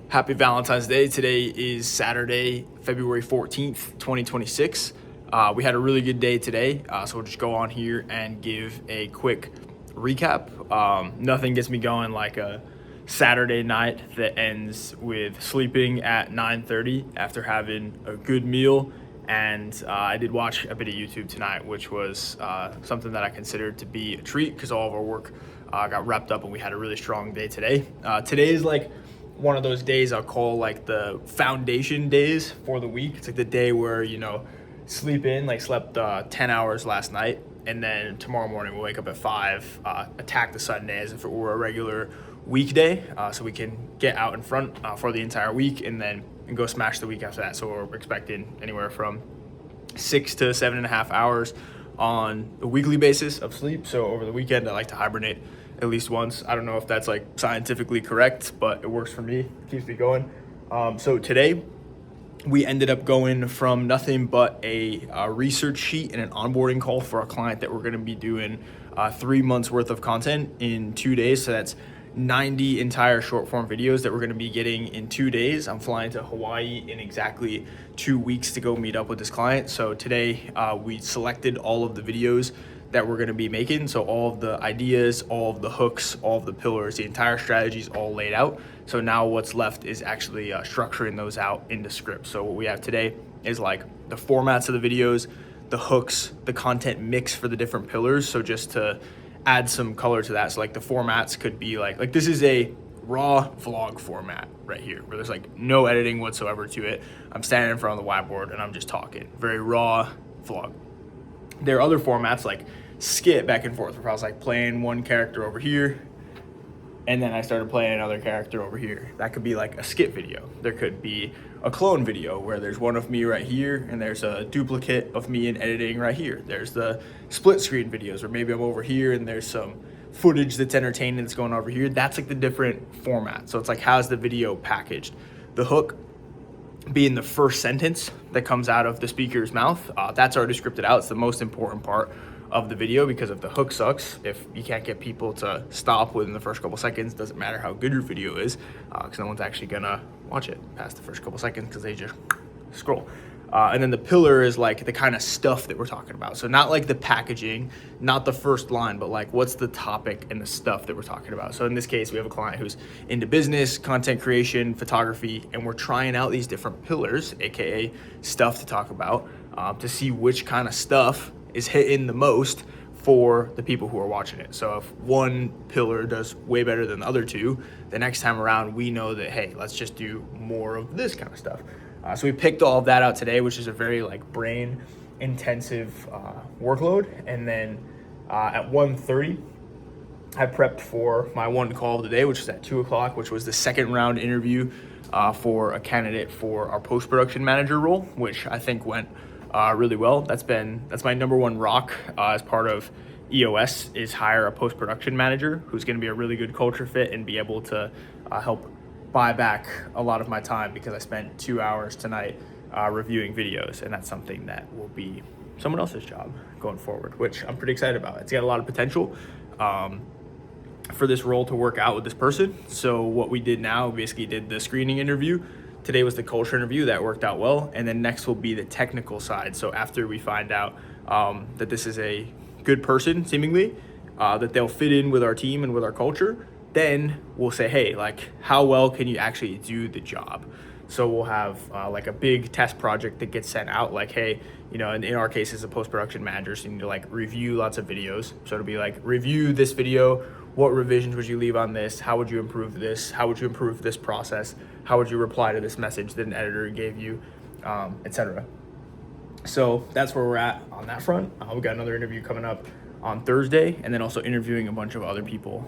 Happy Valentine's Day. Today is Saturday, February 14th, 2026. We had a really good day today, so we'll just go on here and give a quick recap. Nothing gets me going like a Saturday night that ends with sleeping at 9:30 after having a good meal. And I did watch a bit of YouTube tonight, which was something that I considered to be a treat because all of our work got wrapped up and we had a really strong day today. Today is like one of those days I'll call like the foundation days for the week. It's like the day where, sleep in, like slept 10 hours last night. And then tomorrow morning we'll wake up at 5, attack the Sunday as if it were a regular weekday. So we can get out in front for the entire week and go smash the week after that. So we're expecting anywhere from 6 to 7.5 hours on a weekly basis of sleep. So over the weekend, I like to hibernate at least once. I don't know if that's like scientifically correct, but it works for me. It keeps me going. So today we ended up going from nothing but a research sheet and an onboarding call for a client that we're going to be doing 3 months worth of content in 2 days. So that's 90 entire short form videos that we're going to be getting in 2 days. I'm flying to Hawaii in exactly 2 weeks to go meet up with this client. So today we selected all of the videos that we're going to be making. So all of the ideas, all of the hooks, all of the pillars, the entire strategy is all laid out. So now what's left is actually structuring those out into scripts. So what we have today is like the formats of the videos, the hooks, the content mix for the different pillars. So just to add some color to that. So like the formats could be like this is a raw vlog format right here where there's like no editing whatsoever to it. I'm standing in front of the whiteboard and I'm just talking. Very raw vlog. There are other formats like skit back and forth where I was like playing one character over here and then I started playing another character over here. That could be like a skit video. There could be a clone video where there's one of me right here and there's a duplicate of me in editing right here. There's the split screen videos where maybe I'm over here and there's some footage that's entertaining that's going over here. That's like the different format. So it's like, how's the video packaged? The hook being the first sentence that comes out of the speaker's mouth. That's already scripted out. It's the most important part of the video because if the hook sucks, if you can't get people to stop within the first couple seconds, doesn't matter how good your video is, because no one's actually gonna watch it past the first couple seconds because they just scroll. And then the pillar is like the kind of stuff that we're talking about. So not like the packaging, not the first line, but like what's the topic and the stuff that we're talking about. So in this case, we have a client who's into business, content creation, photography, and we're trying out these different pillars, AKA stuff to talk about, to see which kind of stuff is hitting the most for the people who are watching it. So if one pillar does way better than the other two, the next time around, we know that, hey, let's just do more of this kind of stuff. So we picked all of that out today, which is a very like brain intensive workload. And then at 1:30, I prepped for my one call of the day, which was at 2 o'clock, which was the second round interview for a candidate for our post-production manager role, which I think went really well. That's my number one rock as part of EOS is hire a post-production manager who's going to be a really good culture fit and be able to help buy back a lot of my time because I spent 2 hours tonight reviewing videos, and that's something that will be someone else's job going forward, which I'm pretty excited about. It's got a lot of potential for this role to work out with this person. So what we did now, we basically did the screening interview. Today was the culture interview. That worked out well. And then next will be the technical side. So after we find out that this is a good person, seemingly, that they'll fit in with our team and with our culture, then we'll say, hey, like, how well can you actually do the job? So we'll have like a big test project that gets sent out, like, hey, in our case, as a post-production manager, so you need to like review lots of videos. So it'll be like, review this video. What revisions would you leave on this? How would you improve this? How would you improve this process? How would you reply to this message that an editor gave you, etc. So that's where we're at on that front. We've got another interview coming up on Thursday, and then also interviewing a bunch of other people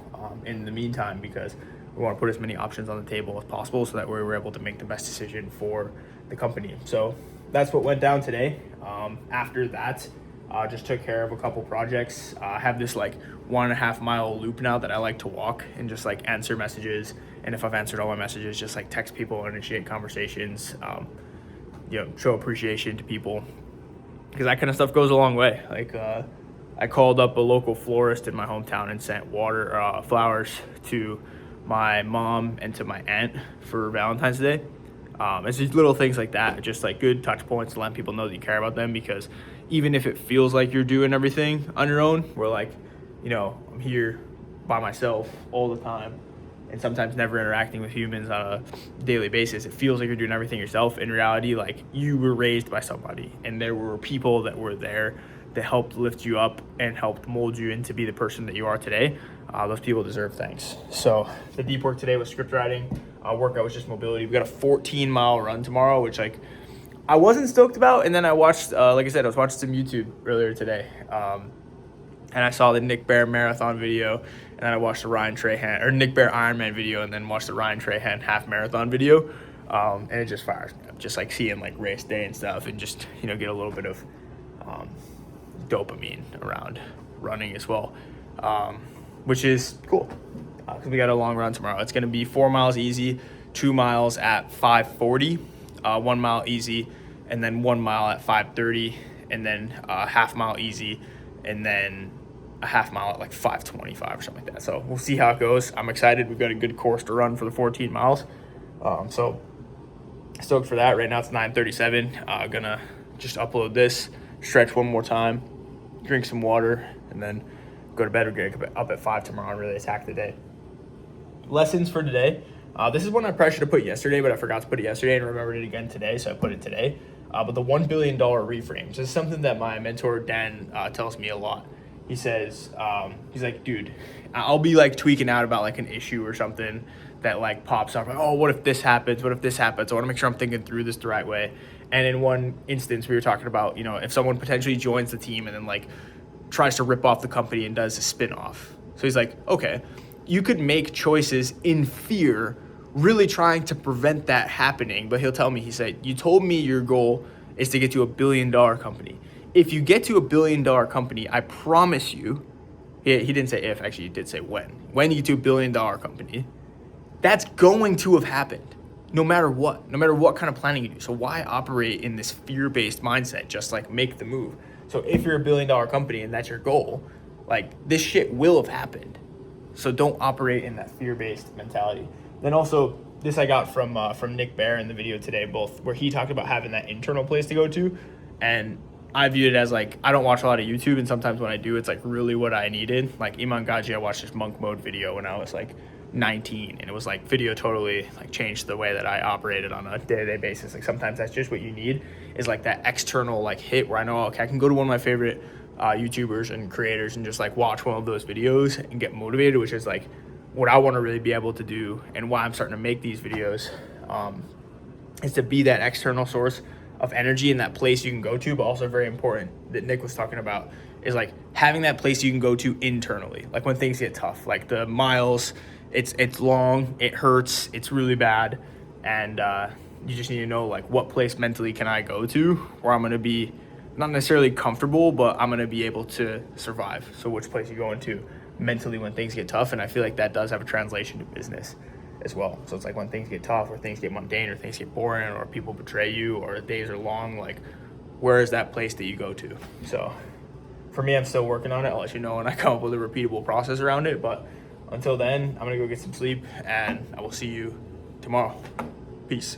in the meantime, because we want to put as many options on the table as possible so that way we're able to make the best decision for the company. So that's what went down today. After that, just took care of a couple projects. I have this like 1.5 mile loop now that I like to walk and just like answer messages. And if I've answered all my messages, just like text people, initiate conversations, show appreciation to people, because that kind of stuff goes a long way. Like I called up a local florist in my hometown and sent flowers to my mom and to my aunt for Valentine's Day. It's these little things like that, just like good touch points to let people know that you care about them, because even if it feels like you're doing everything on your own, we're like, I'm here by myself all the time and sometimes never interacting with humans on a daily basis. It feels like you're doing everything yourself. In reality, like, you were raised by somebody and there were people that were there that helped lift you up and helped mold you into be the person that you are today. Those people deserve thanks. So the deep work today was script writing. Workout was just mobility. We got a 14-mile run tomorrow, which I wasn't stoked about. And then I watched, like I said, I was watching some YouTube earlier today. And I saw the Nick Bear marathon video, and then I watched the Nick Bear Ironman video, and then watched the Ryan Trahan half marathon video. And it just fires me up, just like seeing like race day and stuff, and just, get a little bit of dopamine around running as well, which is cool, because we got a long run tomorrow. It's going to be 4 miles easy, 2 miles at 5:40, 1 mile easy, and then 1 mile at 5:30, and then a half mile easy, and then a half mile at like 5:25 or something like that. So we'll see how it goes. I'm excited. We've got a good course to run for the 14 miles. So stoked for that. Right now it's 9:37. Gonna just upload this, stretch one more time, drink some water, and then go to bed. We're gonna get up at 5 tomorrow and really attack the day. Lessons for today. This is one I pressured to put yesterday, but I forgot to put it yesterday and remembered it again today, so I put it today. But the $1 billion reframes is something that my mentor, Dan, tells me a lot. He says, he's like, dude, I'll be like tweaking out about like an issue or something that like pops up. Like, oh, what if this happens? What if this happens? I want to make sure I'm thinking through this the right way. And in one instance, we were talking about, if someone potentially joins the team and then like tries to rip off the company and does a spin-off. So he's like, okay, you could make choices in fear, really trying to prevent that happening. But he'll tell me, he said, you told me your goal is to get to $1 billion company. If you get to $1 billion company, I promise you, he didn't say if, actually he did say when you get to $1 billion company, that's going to have happened no matter what kind of planning you do. So why operate in this fear-based mindset? Just like make the move. So if you're $1 billion company and that's your goal, like this shit will have happened. So don't operate in that fear-based mentality. Then also, this I got from Nick Bear in the video today, both where he talked about having that internal place to go to, and I viewed it as like, I don't watch a lot of YouTube, and sometimes when I do, it's like really what I needed. Like Iman Gaji, I watched this monk mode video when I was like 19, and it was like video totally like changed the way that I operated on a day-to-day basis. Like sometimes that's just what you need, is like that external like hit where I know, okay, I can go to one of my favorite YouTubers and creators and just like watch one of those videos and get motivated, which is like what I want to really be able to do, and why I'm starting to make these videos, is to be that external source of energy in that place you can go to. But also very important that Nick was talking about is like having that place you can go to internally, like when things get tough, like the miles, it's long, it hurts, it's really bad, and you just need to know like what place mentally can I go to where I'm going to be not necessarily comfortable, but I'm going to be able to survive. So which place you go into mentally when things get tough. And I feel like that does have a translation to business as well. So it's like when things get tough, or things get mundane, or things get boring, or people betray you, or days are long, like where is that place that you go to? So for me, I'm still working on it. I'll let you know when I come up with a repeatable process around it. But until then, I'm going to go get some sleep, and I will see you tomorrow. Peace.